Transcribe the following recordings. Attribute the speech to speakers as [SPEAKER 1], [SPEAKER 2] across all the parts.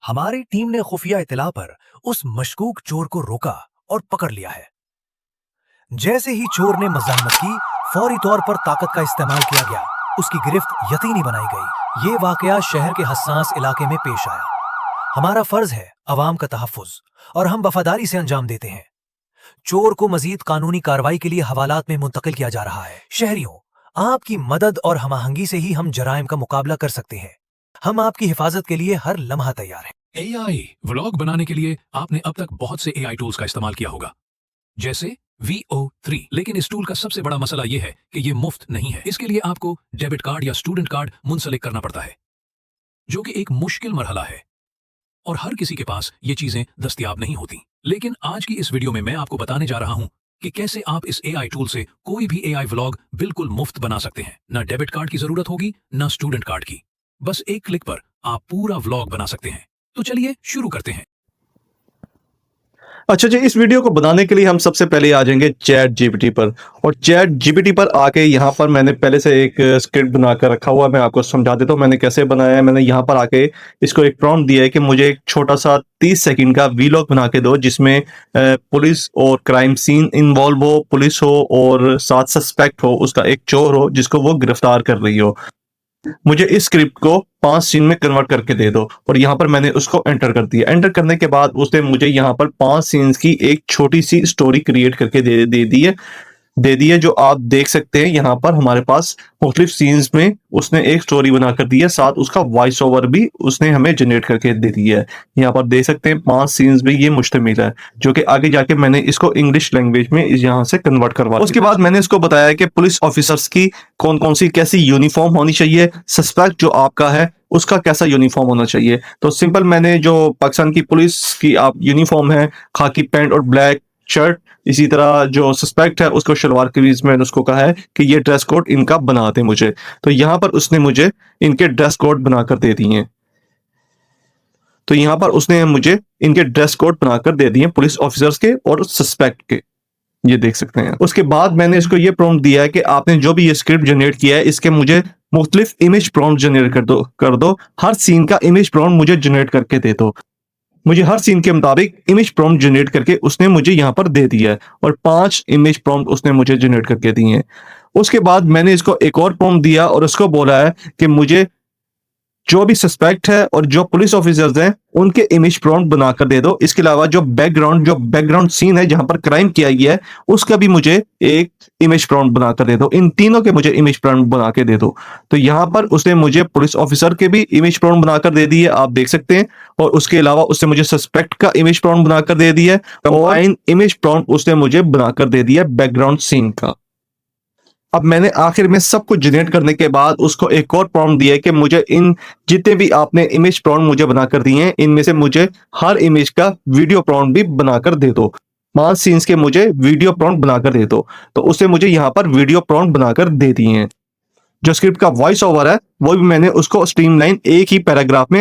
[SPEAKER 1] हमारी टीम ने खुफिया इत्तला पर उस मशकूक चोर को रोका और पकड़ लिया है। जैसे ही चोर ने मज़ाहमत की, फौरी तौर पर ताकत का इस्तेमाल किया गया। उसकी गिरफ्त यकीनी बनाई गई। ये वाकया शहर के हसास इलाके में पेश आया। हमारा फर्ज है अवाम का तहफ़्फ़ुज़ और हम वफादारी से अंजाम देते हैं। चोर को मजीद कानूनी कार्रवाई के लिए हवालात में मुंतकिल किया जा रहा है। शहरियों, आपकी मदद और हमाहंगी से ही हम जराइम का मुकाबला कर सकते हैं। हम आपकी हिफाजत के लिए हर लम्हा तैयार हैं।
[SPEAKER 2] एआई व्लॉग बनाने के लिए आपने अब तक बहुत से एआई टूल्स का इस्तेमाल किया होगा, जैसे VO3। लेकिन इस टूल का सबसे बड़ा मसला यह है कि यह मुफ्त नहीं है। इसके लिए आपको डेबिट कार्ड या स्टूडेंट कार्ड मुंसलिक करना पड़ता है, जो कि एक मुश्किल मरहला है और हर किसी के पास ये चीजें दस्तयाब नहीं होती। लेकिन आज की इस वीडियो में मैं आपको बताने जा रहा हूं कि कैसे आप इस एआई टूल से कोई भी एआई व्लॉग बिल्कुल मुफ्त बना सकते हैं। ना डेबिट कार्ड की जरूरत होगी, ना स्टूडेंट कार्ड की। बस एक क्लिक पर आप पूरा व्लॉग बना सकते हैं। तो चलिए शुरू करते हैं।
[SPEAKER 3] अच्छा जी, इस वीडियो को बनाने के लिए हम सबसे पहले आ जाएंगे चैट जीपीटी पर। और चैट जीपीटी पर आके यहाँ पर मैंने पहले से एक स्क्रिप्ट बनाकर रखा हुआ है। मैं आपको समझा देता हूँ मैंने कैसे बनाया है। मैंने यहाँ पर आके इसको एक प्रॉम्प्ट दिया है कि मुझे एक छोटा सा 30 सेकंड का वीलॉग बना के दो, जिसमें पुलिस और क्राइम सीन इन्वॉल्व हो, पुलिस हो और साथ सस्पेक्ट हो, उसका एक चोर हो जिसको वो गिरफ्तार कर रही हो। मुझे इस स्क्रिप्ट को 5 सीन में कन्वर्ट करके दे दो। और यहाँ पर मैंने उसको एंटर कर दिया। एंटर करने के बाद उसने मुझे यहाँ पर 5 सीन्स की एक छोटी सी स्टोरी क्रिएट करके दे दी है जो आप देख सकते हैं। यहाँ पर हमारे पास मुख्तलिफ सीन्स में उसने एक स्टोरी बनाकर दी है, साथ उसका वॉइस ओवर भी उसने हमें जनरेट करके दे दी है। यहाँ पर देख सकते हैं 5 सीन्स में ये मुश्तमिल है, जो कि आगे जाके मैंने इसको इंग्लिश लैंग्वेज में यहाँ से कन्वर्ट करवा। उसके बाद मैंने इसको बताया कि पुलिस ऑफिसर्स की कौन कौन सी कैसी यूनिफॉर्म होनी चाहिए, सस्पेक्ट जो आपका है उसका कैसा यूनिफॉर्म होना चाहिए। तो सिंपल मैंने जो पाकिस्तान की पुलिस की आप यूनिफॉर्म है, खाकी पैंट और ब्लैक शर्ट, इसी तरह जो सस्पेक्ट है उसको शलवार कमीज, मैंने उसको कहा है कि ये ड्रेस कोड इनका बना दे मुझे। तो यहाँ पर उसने मुझे इनके ड्रेस कोड बनाकर दे दिए हैं। तो यहाँ पर उसने मुझे इनके ड्रेस कोड बनाकर दे दिए पुलिस ऑफिसर्स के और सस्पेक्ट के, ये देख सकते हैं। उसके बाद मैंने इसको ये प्रॉम्प्ट दिया है कि आपने जो भी ये स्क्रिप्ट जनरेट किया है इसके मुझे मुख्तलिफ इमेज प्रॉम्प्ट जनरेट कर दो। हर सीन का इमेज प्रॉम्प्ट मुझे जनरेट करके दे दो। मुझे हर सीन के मुताबिक इमेज प्रॉम्प्ट जनरेट करके उसने मुझे यहाँ पर दे दिया है और 5 इमेज प्रॉम्प्ट उसने मुझे जनरेट करके दिए हैं। उसके बाद मैंने इसको एक और प्रॉम्प्ट दिया और उसको बोला है कि मुझे जो भी सस्पेक्ट है और जो पुलिस ऑफिसर्स हैं उनके इमेज प्रॉम्प्ट बनाकर दे दो। इसके अलावा जो बैकग्राउंड सीन है जहां पर क्राइम किया गया है उसका भी मुझे एक इमेज प्रॉम्प्ट बनाकर दे दो। इन तीनों के मुझे इमेज प्रॉम्प्ट बना के दे दो। तो यहाँ पर उसने मुझे पुलिस ऑफिसर के भी इमेज प्रॉम्प्ट बनाकर दे दिए, आप देख सकते हैं। और उसके अलावा उसने मुझे सस्पेक्ट का इमेज प्रॉम्प्ट बनाकर दे दिया है और इमेज प्रॉम्प्ट उसने मुझे बनाकर दे दिया बैकग्राउंड सीन का। अब मैंने आखिर में सब कुछ जनरेट करने के बाद उसको एक और प्रॉम्प्ट दिया है कि मुझे इन जितने भी आपने इमेज प्रॉम्प्ट मुझे बनाकर दिए हैं इनमें से मुझे हर इमेज का वीडियो प्रॉम्प्ट भी बनाकर दे दो। 5 सीन्स के मुझे वीडियो प्रॉम्प्ट बनाकर दे दो। तो उसने मुझे यहाँ पर वीडियो प्रॉम्प्ट बनाकर दे दिए हैं। जो स्क्रिप्ट का वॉइस ओवर है वो भी मैंने उसको स्ट्रीमलाइन एक ही पैराग्राफ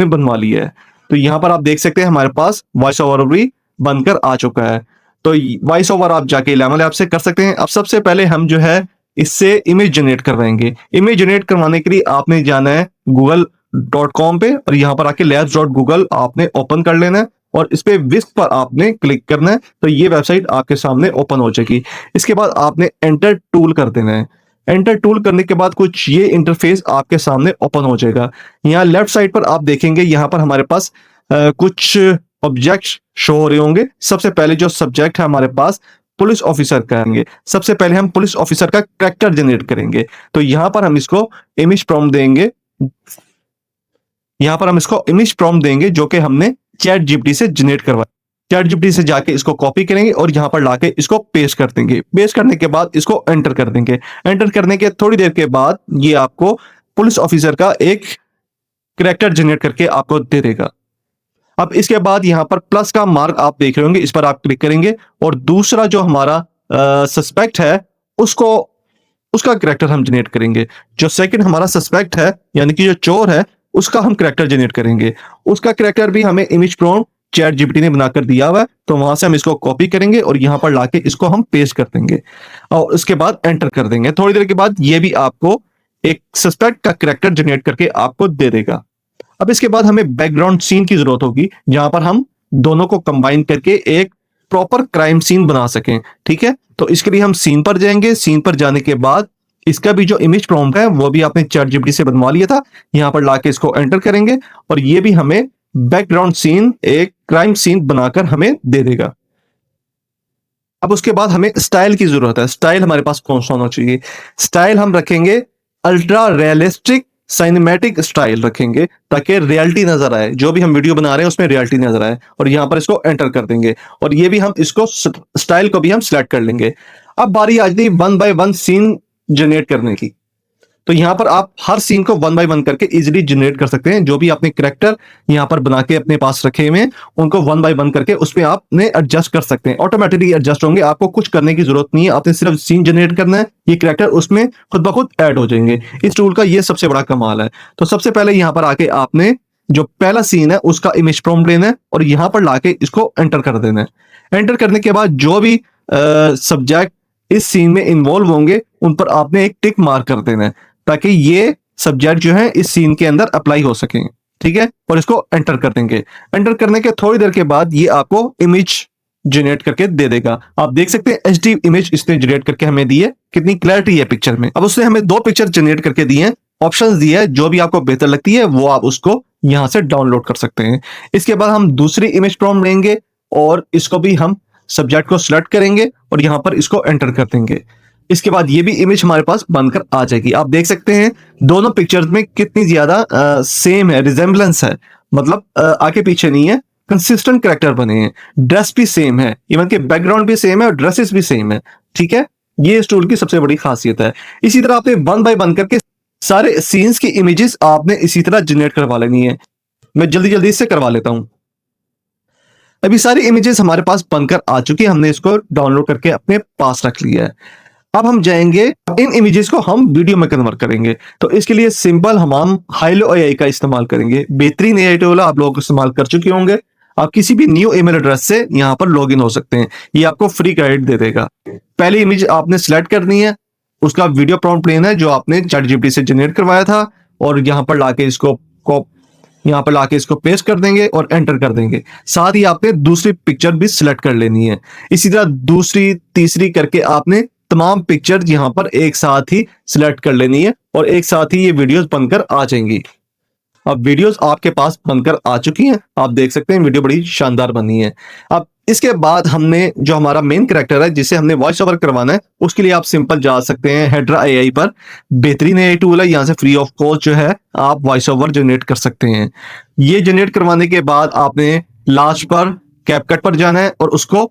[SPEAKER 3] में बनवा लिया है। तो यहाँ पर आप देख सकते हैं हमारे पास वॉइस ओवर भी बनकर आ चुका है। तो वॉइस ओवर आप जाके इलामा ऐप से कर सकते हैं। अब सबसे पहले हम जो है इससे इमेज जनरेट करवाएंगे। इमेज जनरेट करवाने के लिए आपने जाना है google.com पे और यहाँ पर आके labs.google आपने ओपन कर लेना है और इस पे विस्क पर आपने क्लिक करना है। तो ये वेबसाइट आपके सामने ओपन हो जाएगी। इसके बाद आपने एंटर टूल कर देना है। एंटर टूल करने के बाद कुछ ये इंटरफेस आपके सामने ओपन हो जाएगा। यहाँ लेफ्ट साइड पर आप देखेंगे यहाँ पर हमारे पास कुछ ऑब्जेक्ट शो हो रहे होंगे। सबसे पहले जो सब्जेक्ट है हमारे पास पुलिस ऑफिसर करेंगे। सबसे पहले हम पुलिस ऑफिसर का कैरेक्टर जनरेट करेंगे। तो यहाँ पर हम इसको इमेज प्रॉम्प्ट देंगे। यहाँ पर हम इसको इमेज प्रॉम्प्ट देंगे जो कि हमने चैट जीपीटी से जनरेट करवाया। चैट जीपीटी से जाके इसको कॉपी करेंगे और यहाँ पर लाके इसको पेस्ट कर देंगे। पेस्ट करने के बाद इसको एंटर कर देंगे। एंटर करने के थोड़ी देर के बाद ये आपको पुलिस ऑफिसर का एक कैरेक्टर जनरेट करके आपको दे देगा। अब इसके बाद यहाँ पर प्लस का मार्क आप देख रहे होंगे, इस पर आप क्लिक करेंगे और दूसरा जो हमारा सस्पेक्ट है उसका कैरेक्टर हम जनरेट करेंगे। जो सेकंड हमारा सस्पेक्ट है यानी कि जो चोर है उसका हम कैरेक्टर जनरेट करेंगे। उसका कैरेक्टर भी हमें इमेज प्रॉम्प्ट चैट जीपीटी ने बनाकर दिया हुआ है। तो वहां से हम इसको कॉपी करेंगे और यहाँ पर लाके इसको हम पेस्ट कर देंगे और उसके बाद एंटर कर देंगे। थोड़ी देर के बाद ये भी आपको एक सस्पेक्ट का कैरेक्टर जनरेट करके आपको दे देगा। अब इसके बाद हमें बैकग्राउंड सीन की जरूरत होगी, जहां पर हम दोनों को कंबाइन करके एक प्रॉपर क्राइम सीन बना सकें। ठीक है, तो इसके लिए हम सीन पर जाएंगे। सीन पर जाने के बाद इसका भी जो इमेज प्रॉम्प्ट है वो भी आपने चैट जीपीटी से बनवा लिया था, यहां पर लाके इसको एंटर करेंगे और ये भी हमें बैकग्राउंड सीन, एक क्राइम सीन बनाकर हमें दे देगा। अब उसके बाद हमें स्टाइल की जरूरत है। स्टाइल हमारे पास कौन सा होना चाहिए? स्टाइल हम रखेंगे अल्ट्रा रियलिस्टिक सिनेमैटिक स्टाइल रखेंगे, ताकि रियलिटी नजर आए, जो भी हम वीडियो बना रहे हैं उसमें रियलिटी नजर आए। और यहां पर इसको एंटर कर देंगे और ये भी हम इसको स्टाइल को भी हम सिलेक्ट कर लेंगे। अब बारी आ जाती 1 बाय 1 सीन जनरेट करने की। तो यहां पर आप हर सीन को 1 बाय 1 करके इजीली जनरेट कर सकते हैं। जो भी आपने कैरेक्टर यहां पर बना के अपने पास रखे हुए हैं उनको 1 बाय 1 करके उसमें आपने एडजस्ट कर सकते हैं, ऑटोमेटिकली एडजस्ट होंगे। आपको कुछ करने की जरूरत नहीं है, आपने सिर्फ सीन जनरेट करना है, ये कैरेक्टर उसमें खुद ब खुद ऐड हो जाएंगे। इस टूल का ये सबसे बड़ा कमाल है। तो सबसे पहले यहां पर आके आपने जो पहला सीन है उसका इमेज प्रॉम्प्ट लेना है और यहां पर लाके इसको एंटर कर देना है। एंटर करने के बाद जो भी सब्जेक्ट इस सीन में इन्वॉल्व होंगे उन पर आपने एक टिक मार्क कर देना है, ताकि ये सब्जेक्ट जो है इस सीन के अंदर अप्लाई हो सके। ठीक है, और इसको एंटर कर देंगे। एंटर करने के थोड़ी देर के बाद ये आपको इमेज जनरेट करके दे देगा। आप देख सकते हैं एचडी इमेज इसने जनरेट करके हमें दी है, कितनी क्लैरिटी है पिक्चर में। अब उसने हमें 2 पिक्चर जनरेट करके दी है, ऑप्शंस दिए है, जो भी आपको बेहतर लगती है वो आप उसको यहां से डाउनलोड कर सकते हैं। इसके बाद हम दूसरी इमेज प्रॉम्प्ट लेंगे और इसको भी हम सब्जेक्ट को सिलेक्ट करेंगे और यहां पर इसको एंटर कर देंगे। इसके बाद ये भी इमेज हमारे पास बनकर आ जाएगी। आप देख सकते हैं दोनों पिक्चर्स में कितनी ज्यादा सेम है, रिजेम्बलेंस है, मतलब आगे पीछे नहीं है, कंसिस्टेंट कैरेक्टर बने हैं, ड्रेस भी सेम है, इवन के बैकग्राउंड भी सेम है और ड्रेसेस भी सेम है। ठीक है, ये इस टूल की सबसे बड़ी खासियत है। इसी तरह आपने 1 बाय 1 करके सारे सीन्स की इमेजेस आपने इसी तरह जनरेट करवा लेनी है। मैं जल्दी जल्दी इससे करवा लेता हूं। अभी सारी इमेजेस हमारे पास बनकर आ चुकी है, हमने इसको डाउनलोड करके अपने पास रख लिया है। अब हम जाएंगे, इन इमेजेस को हम वीडियो में कन्वर्ट करेंगे। तो इसके लिए सिंपल हम हाइलो एआई का इस्तेमाल करेंगे। बेहतरीन एआई टूल आप लोग इस्तेमाल कर चुके होंगे। आप किसी भी न्यू ईमेल एड्रेस से यहां पर लॉगिन हो सकते हैं, ये आपको फ्री क्रेडिट दे देगा। पहली इमेज आपने सिलेक्ट करनी है, उसका वीडियो प्रॉम्प्ट लेना है जो आपने चैट जीपीटी से जनरेट करवाया था और यहां पर लाके इसको पेस्ट कर देंगे और एंटर कर देंगे। साथ ही आपने दूसरी पिक्चर भी सिलेक्ट कर लेनी है। इसी तरह दूसरी तीसरी करके आपने तमाम पिक्चर यहां पर एक साथ ही सिलेक्ट कर लेनी है और एक साथ ही ये वीडियोस बनकर आ जाएंगी। अब वीडियोस आपके पास बनकर आ चुकी हैं, आप देख सकते हैं वीडियो बड़ी शानदार बनी है। अब इसके बाद हमने जो हमारा मेन कैरेक्टर है जिसे हमने वॉइस ओवर करवाना है, उसके लिए आप सिंपल जा सकते हैं हेड्रा एआई पर। बेहतरीन एआई टूल है, यहां से फ्री ऑफ कॉस्ट जो है आप वॉइस ओवर जनरेट कर सकते हैं। ये जनरेट करवाने के बाद आपने लास्ट पर कैपकट पर जाना है और उसको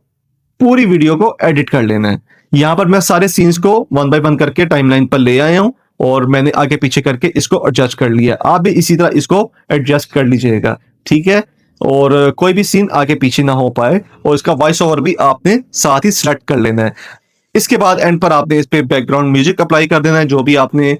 [SPEAKER 3] पूरी वीडियो को एडिट कर लेना है। यहां पर मैं सारे सीन्स को 1 बाय 1 करके टाइमलाइन पर ले आया हूं और मैंने आगे पीछे करके इसको एडजस्ट कर लिया। आप भी इसी तरह इसको एडजस्ट कर लीजिएगा। ठीक है, और कोई भी सीन आगे पीछे ना हो पाए और इसका वॉइस ओवर भी आपने साथ ही सिलेक्ट कर लेना है। इसके बाद एंड पर आपने इस पे बैकग्राउंड म्यूजिक अप्लाई कर देना है, जो भी आपने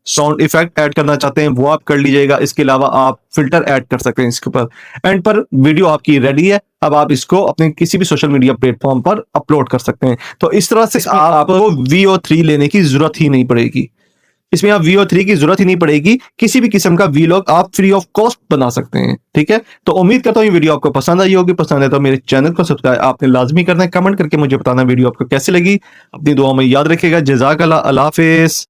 [SPEAKER 3] साउंड इफेक्ट ऐड करना चाहते हैं वो आप कर लीजिएगा। इसके अलावा आप फिल्टर ऐड कर सकते हैं इसके ऊपर। एंड पर वीडियो आपकी रेडी है, अब आप इसको अपने किसी भी सोशल मीडिया प्लेटफॉर्म पर अपलोड कर सकते हैं। तो इस तरह से आपको VO3 लेने की जरूरत ही नहीं पड़ेगी। इसमें आप VO3 की जरूरत ही नहीं पड़ेगी, किसी भी किस्म का वीलॉग आप फ्री ऑफ कॉस्ट बना सकते हैं। ठीक है, तो उम्मीद करता हूँ ये वीडियो आपको पसंद आई होगी। पसंद है तो मेरे चैनल को सब्सक्राइब आपने लाजमी करना है, कमेंट करके मुझे बताना वीडियो आपको कैसी लगी। अपनी दुआ में याद रखिएगा। जज़ाकल्लाह, अल्लाह हाफिज़।